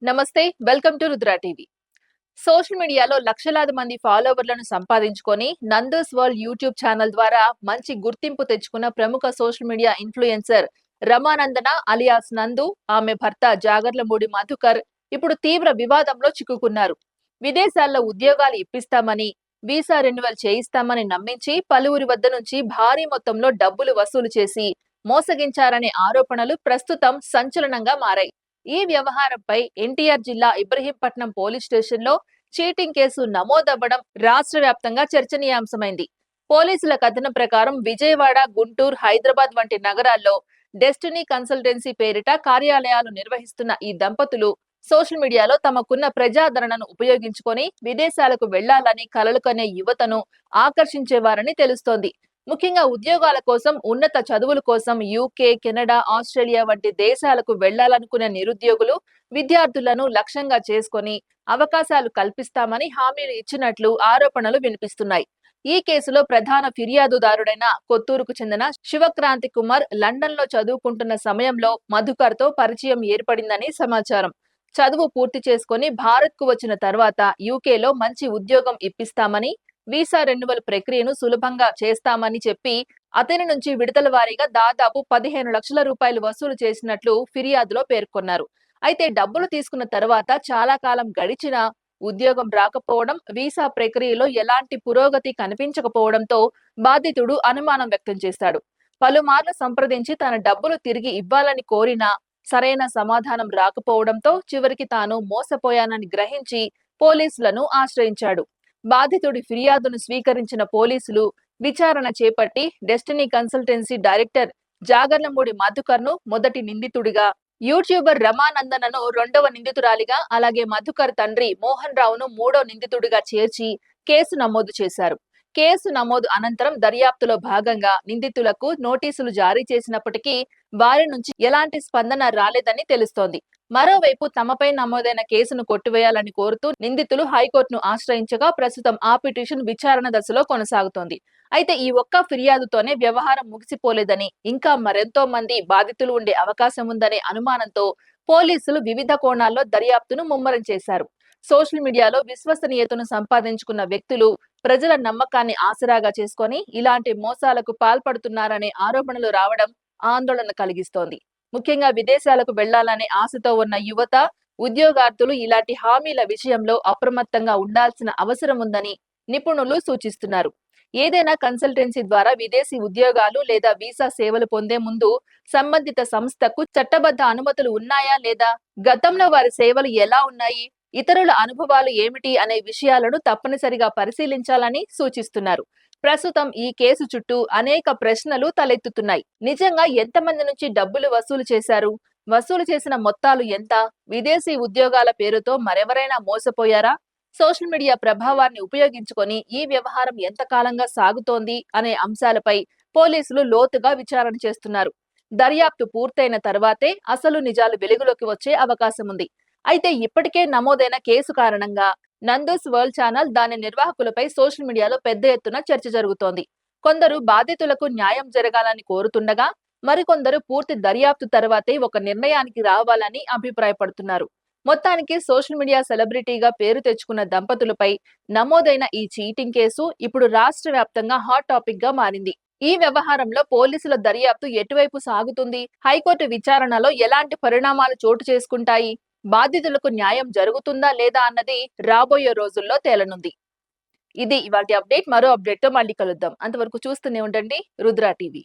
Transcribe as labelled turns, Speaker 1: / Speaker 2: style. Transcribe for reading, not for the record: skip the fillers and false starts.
Speaker 1: నమస్తే, welcome to Rudra TV. Social మీడియాలో లక్షలాది మంది ఫాలోవర్లను సంపాదించుకొని నందూస్ వరల్డ్ యూట్యూబ్ ఛానల్ ద్వారా మంచి గుర్తింపు తెచ్చుకున్న ప్రముఖ సోషల్ మీడియా ఇన్ఫ్లుయెన్సర్ రమానందన అలియాస్ నందు, ఆమె భర్త జాగర్లమూడి మధుకర్ ఇప్పుడు తీవ్ర వివాదంలో చిక్కుకున్నారు. విదేశాల్లో ఉద్యోగాలు ఇప్పిస్తామని, వీసా రెన్యువల్ చేయిస్తామని నమ్మించి పలువురి వద్ద నుంచి భారీ మొత్తంలో డబ్బులు వసూలు చేసి మోసగించారనే ఆరోపణలు ప్రస్తుతం సంచలనంగా మారాయి. ఈ వ్యవహారంపై ఎన్టీఆర్ జిల్లా ఇబ్రహీంపట్నం పోలీస్ స్టేషన్లో చీటింగ్ కేసు నమోదవ్వడం రాష్ట్ర వ్యాప్తంగా చర్చనీయాంశమైంది. పోలీసుల కథనం ప్రకారం విజయవాడ, గుంటూరు, హైదరాబాద్ వంటి నగరాల్లో డెస్టినీ కన్సల్టెన్సీ పేరిట కార్యాలయాలు నిర్వహిస్తున్న ఈ దంపతులు సోషల్ మీడియాలో తమకున్న ప్రజాదరణను ఉపయోగించుకొని విదేశాలకు వెళ్లాలని కలలు కనే యువతను ఆకర్షించేవారని తెలుస్తోంది. ముఖ్యంగా ఉద్యోగాల కోసం, ఉన్నత చదువుల కోసం యూకే, కెనడా, ఆస్ట్రేలియా వంటి దేశాలకు వెళ్లాలనుకునే నిరుద్యోగులు, విద్యార్థులను లక్ష్యంగా చేసుకొని అవకాశాలు కల్పిస్తామని హామీలు ఇచ్చినట్లు ఆరోపణలు వినిపిస్తున్నాయి. ఈ కేసులో ప్రధాన ఫిర్యాదుదారుడైన కొత్తూరుకు చెందిన శివక్రాంతి కుమార్ లండన్ లో చదువుకుంటున్న సమయంలో మధుకర్ తో పరిచయం ఏర్పడిందని సమాచారం. చదువు పూర్తి చేసుకుని భారత్ కు వచ్చిన తర్వాత యూకేలో మంచి ఉద్యోగం ఇప్పిస్తామని, వీసా రెన్యువల్ ప్రక్రియను సులభంగా చేస్తామని చెప్పి అతని నుంచి విడతల వారీగా దాదాపు 15 లక్షల రూపాయలు వసూలు చేసినట్లు ఫిర్యాదులో పేర్కొన్నారు. అయితే డబ్బులు తీసుకున్న తర్వాత చాలా కాలం గడిచినా ఉద్యోగం రాకపోవడం, వీసా ప్రక్రియలో ఎలాంటి పురోగతి కనిపించకపోవడంతో బాధితుడు అనుమానం వ్యక్తం చేశాడు. పలుమార్లు సంప్రదించి తన డబ్బులు తిరిగి ఇవ్వాలని కోరినా సరైన సమాధానం రాకపోవడంతో చివరికి తాను మోసపోయానని గ్రహించి పోలీసులను ఆశ్రయించాడు. బాధితుడి ఫిర్యాదును స్వీకరించిన పోలీసులు విచారణ చేపట్టి destiny consultancy director Jagarlamudi Madhukar ను మొదటి నిందితుడిగా, యూట్యూబర్ రమానందనను రెండవ నిందితురాలిగా, అలాగే మధుకర్ తండ్రి మోహన్ రావును మూడో నిందితుడిగా చేర్చి కేసు నమోదు చేశారు. కేసు నమోదు అనంతరం దర్యాప్తులో భాగంగా నిందితులకు నోటీసులు జారీ చేసినప్పటికీ వారి నుంచి ఎలాంటి స్పందన రాలేదని తెలుస్తోంది. మరోవైపు తమపై నమోదైన కేసును కొట్టివేయాలని కోరుతూ నిందితులు హైకోర్టును ఆశ్రయించగా ప్రస్తుతం ఆ పిటిషన్ విచారణ దశలో కొనసాగుతోంది. అయితే ఈ ఒక్క ఫిర్యాదుతోనే వ్యవహారం ముగిసిపోలేదని, ఇంకా మరెంతో మంది బాధితులు ఉండే అవకాశం ఉందనే అనుమానంతో పోలీసులు వివిధ కోణాల్లో దర్యాప్తును ముమ్మరం చేశారు. సోషల్ మీడియాలో విశ్వసనీయతను సంపాదించుకున్న వ్యక్తులు ప్రజల నమ్మకాన్ని ఆసరాగా చేసుకొని ఇలాంటి మోసాలకు పాల్పడుతున్నారనే ఆరోపణలు రావడం ఆందోళన కలిగిస్తోంది. ముఖ్యంగా విదేశాలకు వెళ్లాలనే ఆశతో ఉన్న యువత, ఉద్యోగార్థులు ఇలాంటి హామీల విషయంలో అప్రమత్తంగా ఉండాల్సిన అవసరం ఉందని నిపుణులు సూచిస్తున్నారు. ఏదైనా కన్సల్టెన్సీ ద్వారా విదేశీ ఉద్యోగాలు లేదా వీసా సేవలు పొందే ముందు సంబంధిత సంస్థకు చట్టబద్ధ అనుమతులు ఉన్నాయా లేదా, గతంలో వారి సేవలు ఎలా ఉన్నాయి, ఇతరుల అనుభవాలు ఏమిటి అనే విషయాలను తప్పనిసరిగా పరిశీలించాలని సూచిస్తున్నారు. ప్రస్తుతం ఈ కేసు చుట్టూ అనేక ప్రశ్నలు తలెత్తుతున్నాయి. నిజంగా ఎంతమంది నుంచి డబ్బులు వసూలు చేశారు? వసూలు చేసిన మొత్తాలు ఎంత? విదేశీ ఉద్యోగాల పేరుతో మరెవరైనా మోసపోయారా? సోషల్ మీడియా ప్రభావాన్ని ఉపయోగించుకొని ఈ వ్యవహారం ఎంతకాలంగా సాగుతోంది అనే అంశాలపై పోలీసులు లోతుగా విచారణ చేస్తున్నారు. దర్యాప్తు పూర్తయిన తర్వాతే అసలు నిజాలు వెలుగులోకి వచ్చే అవకాశం ఉంది. అయితే ఇప్పటికే నమోదైన కేసు కారణంగా నందూస్ వరల్డ్ ఛానల్, దాని నిర్వాహకులపై సోషల్ మీడియాలో పెద్ద ఎత్తున చర్చ జరుగుతోంది. కొందరు బాధితులకు న్యాయం జరగాలని కోరుతుండగా, మరికొందరు పూర్తి దర్యాప్తు తర్వాతే ఒక నిర్ణయానికి రావాలని అభిప్రాయపడుతున్నారు. మొత్తానికి సోషల్ మీడియా సెలబ్రిటీగా పేరు తెచ్చుకున్న దంపతులపై నమోదైన ఈ చీటింగ్ కేసు ఇప్పుడు రాష్ట్ర వ్యాప్తంగా హాట్ టాపిక్ గా మారింది. ఈ వ్యవహారంలో పోలీసుల దర్యాప్తు ఎటువైపు సాగుతుంది? హైకోర్టు విచారణలో ఎలాంటి పరిణామాలు చోటు చేసుకుంటాయి? బాధితులకు న్యాయం జరుగుతుందా లేదా అన్నది రాబోయే రోజుల్లో తేలనుంది. ఇది ఇవాల్టి అప్డేట్. మరో అప్డేట్ తో మళ్ళీ కలుద్దాం. అంతవరకు చూస్తూనే ఉండండి రుద్ర టీవీ.